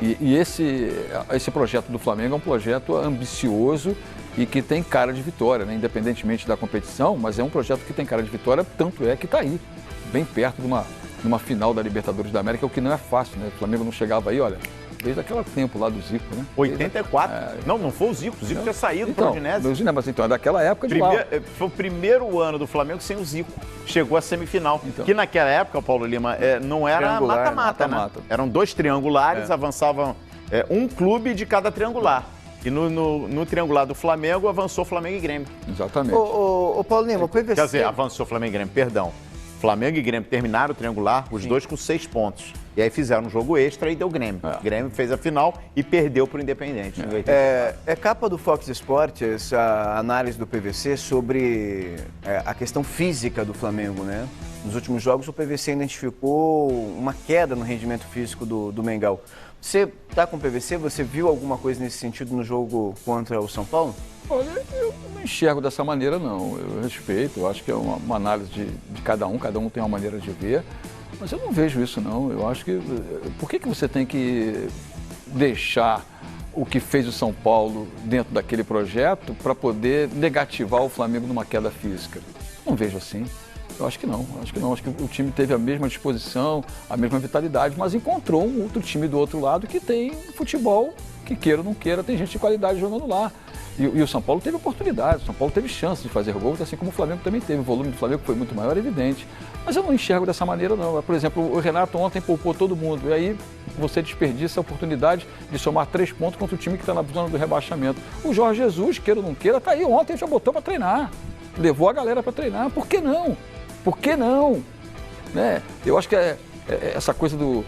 E esse projeto do Flamengo é um projeto ambicioso e que tem cara de vitória, né? Independentemente da competição, mas é um projeto que tem cara de vitória, tanto é que está aí, bem perto de uma final da Libertadores da América, o que não é fácil, né? O Flamengo não chegava aí, olha, desde aquele tempo lá do Zico, né? 84? Não foi o Zico tinha saído para o Udinese. Mas então, é daquela época de lá. Foi o primeiro ano do Flamengo sem o Zico. Chegou à semifinal. Então. Que naquela época, Paulo Lima, não era mata-mata, né? Eram 2 triangulares, avançavam um clube de cada triangular. E no triangular do Flamengo, avançou Flamengo e Grêmio. Exatamente. Ô Paulo Lima, o PVC... Quer dizer, avançou Flamengo e Grêmio, perdão. Flamengo e Grêmio terminaram o triangular, os dois com 6 pontos. E aí fizeram um jogo extra e deu Grêmio. O Grêmio fez a final e perdeu para o Independente. É capa do Fox Sports a análise do PVC sobre a questão física do Flamengo, né? Nos últimos jogos o PVC identificou uma queda no rendimento físico do Mengão. Você está com o PVC? Você viu alguma coisa nesse sentido no jogo contra o São Paulo? Olha, eu não enxergo dessa maneira, não. Eu respeito, eu acho que é uma análise de cada um tem uma maneira de ver, mas eu não vejo isso, não. Eu acho que... Por que você tem que deixar o que fez o São Paulo dentro daquele projeto para poder negativar o Flamengo numa queda física? Não vejo assim. Eu acho que não. Acho que o time teve a mesma disposição, a mesma vitalidade, mas encontrou um outro time do outro lado que tem futebol, que queira ou não queira, tem gente de qualidade jogando lá. E o São Paulo teve oportunidade, o São Paulo teve chance de fazer gols, assim como o Flamengo também teve. O volume do Flamengo foi muito maior, evidente. Mas eu não enxergo dessa maneira, não. Por exemplo, o Renato ontem poupou todo mundo. E aí você desperdiça a oportunidade de somar 3 pontos contra o time que está na zona do rebaixamento. O Jorge Jesus, queira ou não queira, está aí ontem, já botou para treinar. Levou a galera para treinar. Por que não? Por que não? Né? Eu acho que essa coisa do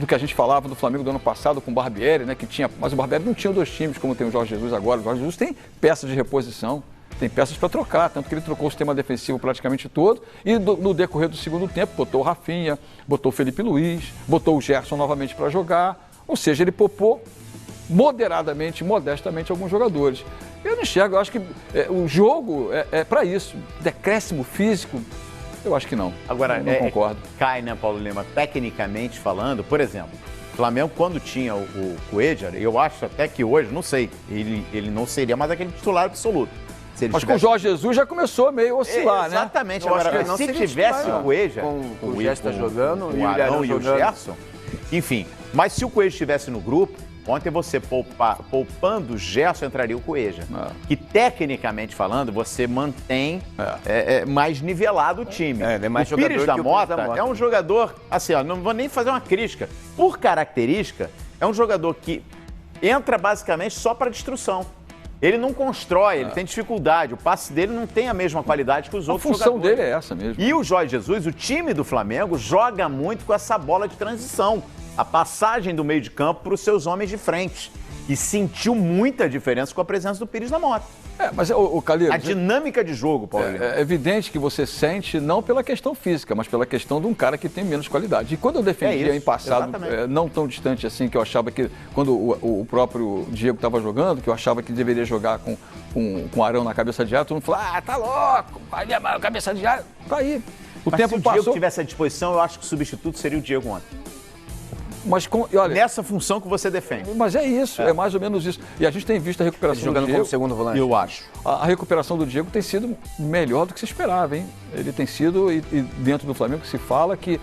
que a gente falava do Flamengo do ano passado com o Barbieri, né, que tinha, mas o Barbieri não tinha 2 times como tem o Jorge Jesus agora. O Jorge Jesus tem peças de reposição, tem peças para trocar, tanto que ele trocou o sistema defensivo praticamente todo e no decorrer do segundo tempo botou o Rafinha, botou o Felipe Luiz, botou o Gerson novamente para jogar, ou seja, ele poupou moderadamente, modestamente alguns jogadores. Eu não enxergo, eu acho que o jogo é para isso, decréscimo físico. Eu acho que não. Agora, não concordo. Cai, né, Paulo Lima? Tecnicamente falando, por exemplo, o Flamengo, quando tinha o Cuéllar, eu acho até que hoje, não sei, ele não seria mais aquele titular absoluto. Mas com o Jorge Jesus já começou a meio oscilar, né? Exatamente. Agora, se tivesse o Cuéllar, com o Gerson jogando, o Arão e o Gerson, enfim. Mas se o Cuéllar estivesse no grupo, ontem você poupando o Gerson, entraria o Cuéllar. Que tecnicamente falando, você mantém mais nivelado o time. Ele é mais o Pires da Mota é um jogador, assim, ó, não vou nem fazer uma crítica. Por característica, é um jogador que entra basicamente só para destruição. Ele não constrói, ele tem dificuldade. O passe dele não tem a mesma qualidade que os outros jogadores. A função dele é essa mesmo. E o Jorge Jesus, o time do Flamengo, joga muito com essa bola de transição. A passagem do meio de campo para os seus homens de frente. E sentiu muita diferença com a presença do Pires da Mota. Mas o Calil, a dinâmica de jogo, Paulo. É evidente que você sente não pela questão física, mas pela questão de um cara que tem menos qualidade. E quando eu defendia em passado, não tão distante assim, que eu achava que, quando o próprio Diego estava jogando, que eu achava que deveria jogar com o Arão na cabeça de área, todo mundo falou, tá louco, vai a cabeça de área, tá aí. Mas tempo se o Diego tivesse à disposição, eu acho que o substituto seria o Diego ontem. Mas olha, nessa função que você defende. Mas é isso, é mais ou menos isso. E a gente tem visto a recuperação do Diego. Jogando como segundo volante. Eu acho. A recuperação do Diego tem sido melhor do que se esperava, hein? Ele tem sido, e dentro do Flamengo se fala que,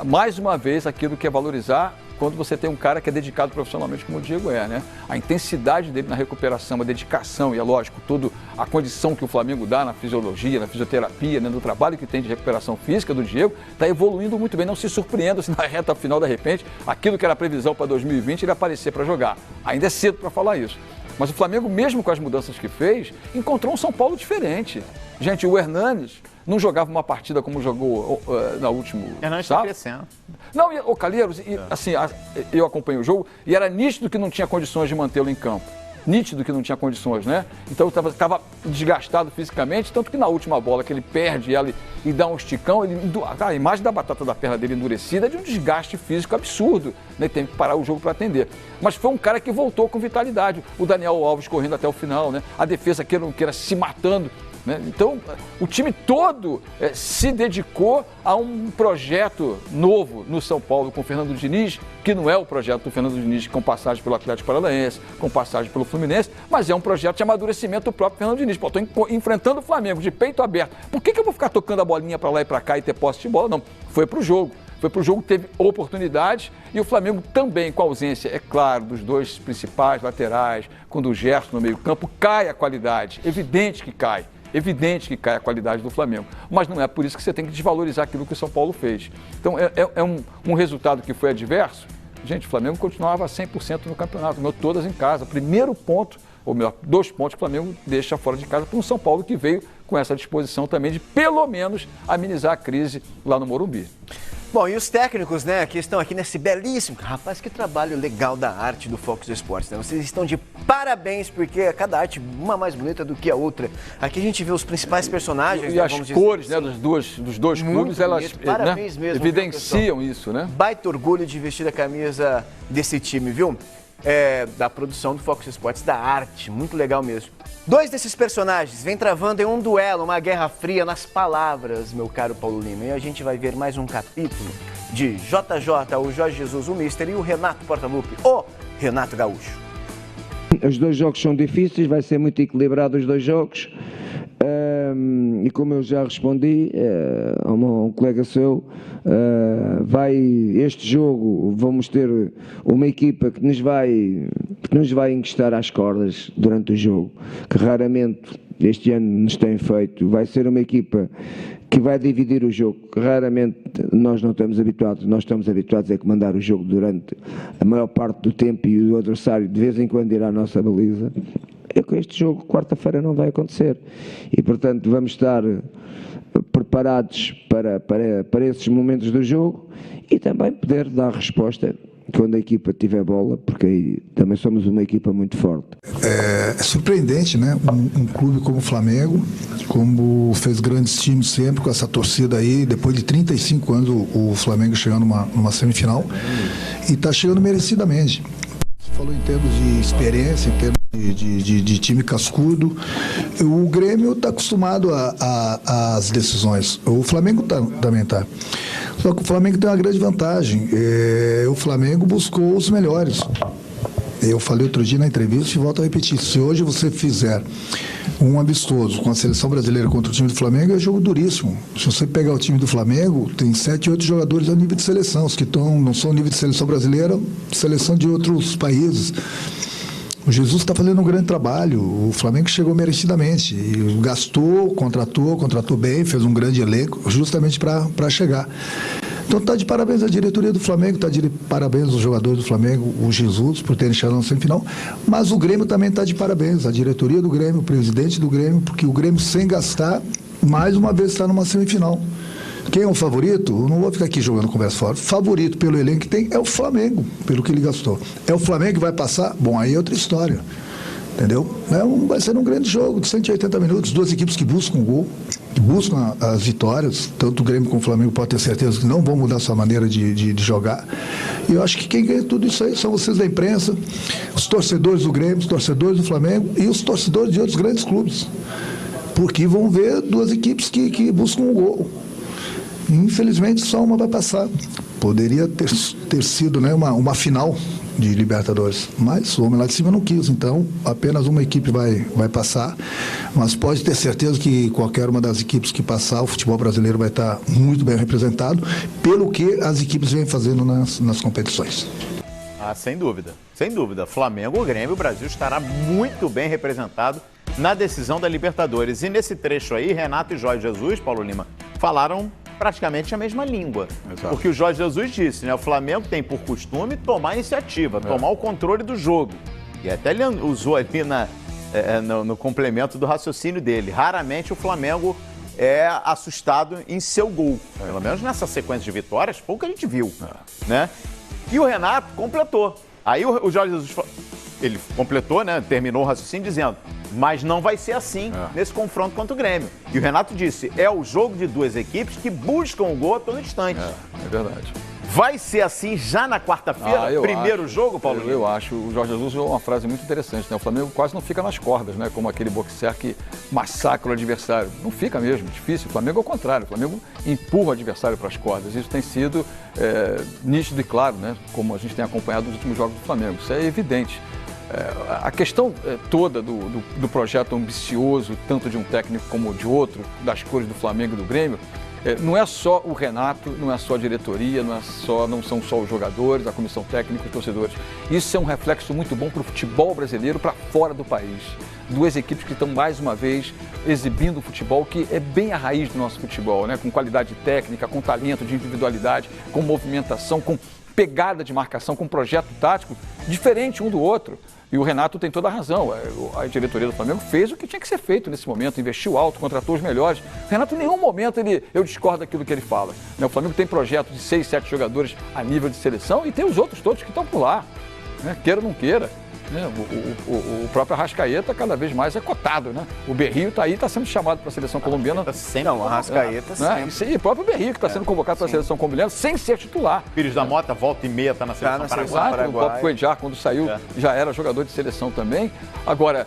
mais uma vez, aquilo que é valorizar quando você tem um cara que é dedicado profissionalmente como o Diego né? A intensidade dele na recuperação, a dedicação e, é lógico, toda a condição que o Flamengo dá na fisiologia, na fisioterapia, né? No trabalho que tem de recuperação física do Diego, está evoluindo muito bem. Não se surpreenda se na reta final, de repente, aquilo que era a previsão para 2020, ele aparecer para jogar. Ainda é cedo para falar isso. Mas o Flamengo, mesmo com as mudanças que fez, encontrou um São Paulo diferente. Gente, o Hernanes não jogava uma partida como jogou na última. Hernanes está crescendo. Não, o Calheiros, assim, eu acompanhei o jogo e era nítido que não tinha condições de mantê-lo em campo. Nítido que não tinha condições, né? Então estava desgastado fisicamente, tanto que na última bola que ele perde ela e dá um esticão, a imagem da batata da perna dele endurecida é de um desgaste físico absurdo, né? Tem que parar o jogo para atender. Mas foi um cara que voltou com vitalidade. O Daniel Alves correndo até o final, né? A defesa queira se matando né? Então, o time todo se dedicou a um projeto novo no São Paulo com o Fernando Diniz, que não é o projeto do Fernando Diniz com passagem pelo Atlético Paranaense, com passagem pelo Fluminense, mas é um projeto de amadurecimento do próprio Fernando Diniz. Pô, estou enfrentando o Flamengo de peito aberto. Por que eu vou ficar tocando a bolinha para lá e para cá e ter posse de bola? Não, foi para o jogo. Foi para o jogo, teve oportunidade e o Flamengo também, com a ausência, é claro, dos dois principais laterais, quando o Gerson no meio-campo, cai a qualidade. Evidente que cai a qualidade do Flamengo. Mas não é por isso que você tem que desvalorizar aquilo que o São Paulo fez. Então, é um resultado que foi adverso. Gente, o Flamengo continuava 100% no campeonato, ganhou todas em casa. Primeiro ponto, ou melhor, 2 pontos que o Flamengo deixa fora de casa para um São Paulo que veio com essa disposição também de, pelo menos, amenizar a crise lá no Morumbi. Bom, e os técnicos, né, que estão aqui nesse belíssimo... Rapaz, que trabalho legal da arte do Fox Sports, né? Vocês estão de parabéns, porque cada arte uma mais bonita do que a outra. Aqui a gente vê os principais personagens... E, né, as cores, né, dos dois clubes, elas, parabéns, né, mesmo, evidenciam isso, né? Baita orgulho de vestir a camisa desse time, viu? Da produção do Fox Sports, da arte, muito legal mesmo. 2 desses personagens vêm travando em um duelo, uma guerra fria nas palavras, meu caro Paulo Lima. E a gente vai ver mais um capítulo de JJ, o Jorge Jesus, o Mister, e o Renato Portaluppi, o Renato Gaúcho. Os 2 jogos são difíceis, vai ser muito equilibrado os 2 jogos. E como eu já respondi a um colega seu, este jogo vamos ter uma equipa que nos vai encostar às cordas durante o jogo, que raramente este ano nos tem feito. Vai ser uma equipa que vai dividir o jogo, que raramente nós não estamos habituados. Nós estamos habituados a comandar o jogo durante a maior parte do tempo e o adversário de vez em quando ir à nossa baliza. Este jogo, quarta-feira, não vai acontecer. E, portanto, vamos estar preparados para esses momentos do jogo e também poder dar resposta quando a equipa tiver bola, porque aí também somos uma equipa muito forte. É surpreendente, né? Um clube como o Flamengo, como fez grandes times sempre com essa torcida aí, depois de 35 anos o Flamengo chegando numa semifinal e está chegando merecidamente. Você falou em termos de experiência, em termos de time cascudo. O Grêmio está acostumado às decisões. O Flamengo também está. Só que o Flamengo tem uma grande vantagem. O Flamengo buscou os melhores. Eu falei outro dia na entrevista e volto a repetir. Se hoje você fizer um amistoso com a seleção brasileira contra o time do Flamengo, é jogo duríssimo. Se você pegar o time do Flamengo, tem 7, 8 jogadores a nível de seleção. Os que não são nível de seleção brasileira, seleção de outros países. O Jesus está fazendo um grande trabalho. O Flamengo chegou merecidamente. E gastou, contratou bem, fez um grande elenco, justamente para chegar. Então está de parabéns a diretoria do Flamengo, está de parabéns os jogadores do Flamengo, o Jesus, por terem chegado na semifinal, mas o Grêmio também está de parabéns, a diretoria do Grêmio, o presidente do Grêmio, porque o Grêmio, sem gastar, mais uma vez está numa semifinal. Quem é o favorito? Eu não vou ficar aqui jogando conversa fora. Favorito pelo elenco que tem é o Flamengo, pelo que ele gastou. É o Flamengo que vai passar? Bom, aí é outra história. Entendeu? Vai ser um grande jogo de 180 minutos, 2 equipes que buscam o gol, que buscam as vitórias, tanto o Grêmio como o Flamengo pode ter certeza que não vão mudar sua maneira de jogar. E eu acho que quem ganha tudo isso aí são vocês da imprensa, os torcedores do Grêmio, os torcedores do Flamengo e os torcedores de outros grandes clubes. Porque vão ver 2 equipes que buscam o gol. Infelizmente só uma vai passar. Poderia ter sido, né, uma final de Libertadores, mas o homem lá de cima não quis, então apenas uma equipe vai passar, mas pode ter certeza que qualquer uma das equipes que passar, o futebol brasileiro vai estar muito bem representado pelo que as equipes vêm fazendo nas competições. Sem dúvida, sem dúvida. Flamengo, o Grêmio, o Brasil estará muito bem representado na decisão da Libertadores. E nesse trecho aí, Renato e Jorge Jesus, Paulo Lima, falaram praticamente a mesma língua. Exato. Porque o Jorge Jesus disse, né? O Flamengo tem por costume tomar a iniciativa, tomar o controle do jogo. E até ele usou ali no complemento do raciocínio dele. Raramente o Flamengo é assustado em seu gol. Pelo menos nessa sequência de vitórias, foi o que a gente viu. Né? E o Renato completou. Aí o Jorge Jesus, ele completou, né? Terminou o raciocínio dizendo, mas não vai ser assim nesse confronto contra o Grêmio. E o Renato disse, é o jogo de 2 equipes que buscam o gol a todo instante. É verdade. Vai ser assim já na quarta-feira? Primeiro jogo, Paulo? Eu acho. O Jorge Jesus usou uma frase muito interessante, né? O Flamengo quase não fica nas cordas, né? Como aquele boxer que massacra o adversário. Não fica mesmo, difícil. O Flamengo é o contrário. O Flamengo empurra o adversário para as cordas. Isso tem sido nítido e claro, né? Como a gente tem acompanhado nos últimos jogos do Flamengo. Isso é evidente. A questão toda do projeto ambicioso, tanto de um técnico como de outro, das cores do Flamengo e do Grêmio, não é só o Renato, não é só a diretoria, não são só os jogadores, a comissão técnica e os torcedores. Isso é um reflexo muito bom para o futebol brasileiro, para fora do país. Duas equipes que estão, mais uma vez, exibindo o futebol que é bem a raiz do nosso futebol, né? Com qualidade técnica, com talento de individualidade, com movimentação, com pegada de marcação, com projeto tático diferente um do outro. E o Renato tem toda a razão. A diretoria do Flamengo fez o que tinha que ser feito nesse momento, investiu alto, contratou os melhores. O Renato, em nenhum momento, eu discordo daquilo que ele fala. O Flamengo tem projeto de 6, 7 jogadores a nível de seleção e tem os outros todos que estão por lá, né? Queira ou não queira. O próprio Arrascaeta cada vez mais é cotado, né? O Berrio está aí, está sendo chamado para a seleção colombiana. Não, o Arrascaeta sempre. E o próprio Berrio que está sendo convocado para a seleção colombiana sem ser titular. Pires da Mota, volta e meia, está na seleção paraguaia. O próprio Cuellar, quando saiu, já era jogador de seleção também. Agora,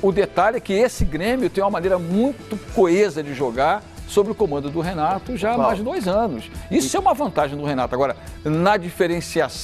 o detalhe é que esse Grêmio tem uma maneira muito coesa de jogar sob o comando do Renato já há mais de 2 anos. Isso é uma vantagem do Renato. Agora, na diferenciação